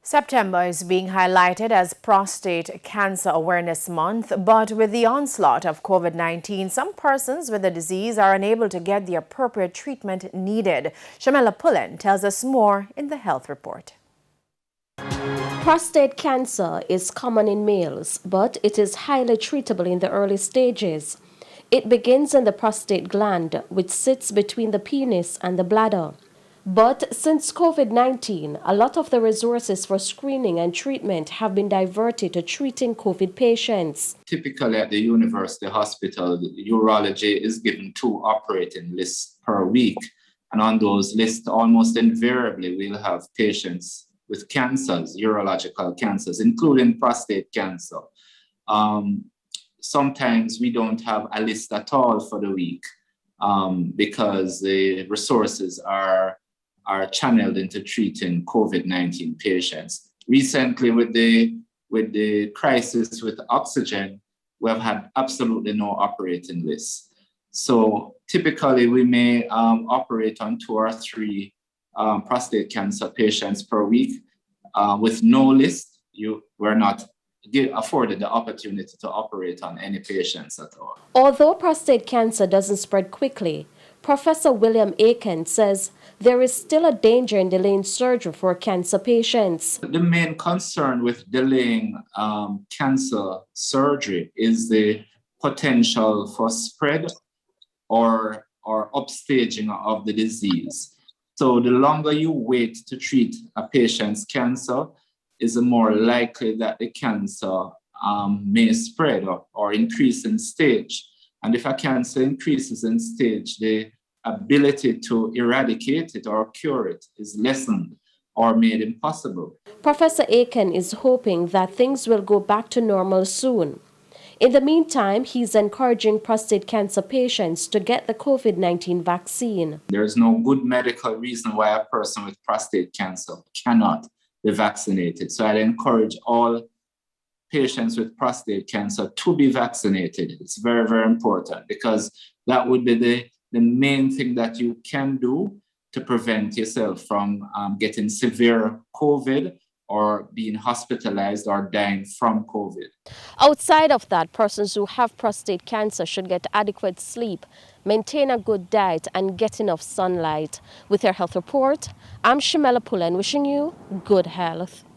September is being highlighted as Prostate Cancer Awareness Month, but with the onslaught of COVID-19, some persons with the disease are unable to get the appropriate treatment needed. Shamela Pullen tells us more in the health report. Prostate cancer is common in males, but it is highly treatable in the early stages. It begins in the prostate gland, which sits between the penis and the bladder. But since COVID-19, a lot of the resources for screening and treatment have been diverted to treating COVID patients. Typically at the university hospital, the urology is given 2 operating lists per week. And on those lists, almost invariably, we'll have patients with cancers, urological cancers, including prostate cancer. Sometimes we don't have a list at all for the week because the resources are channeled into treating COVID-19 patients. Recently, with the crisis with oxygen, we have had absolutely no operating lists. So typically, we may operate on 2 or 3 prostate cancer patients per week. With no list, we're not afforded the opportunity to operate on any patients at all. Although prostate cancer doesn't spread quickly, Professor William Aiken says there is still a danger in delaying surgery for cancer patients. The main concern with delaying cancer surgery is the potential for spread or upstaging of the disease. So the longer you wait to treat a patient's cancer, is the more likely that the cancer may spread or increase in stage. And if a cancer increases in stage, the ability to eradicate it or cure it is lessened or made impossible. Professor Aiken is hoping that things will go back to normal soon. In the meantime, he's encouraging prostate cancer patients to get the COVID-19 vaccine. There is no good medical reason why a person with prostate cancer cannot be vaccinated. So I'd encourage all patients with prostate cancer to be vaccinated. It's very, very important because that would be the main thing that you can do to prevent yourself from getting severe COVID or being hospitalized or dying from COVID. Outside of that, persons who have prostate cancer should get adequate sleep, maintain a good diet, and get enough sunlight. With your health report, I'm Shamela Pullen wishing you good health.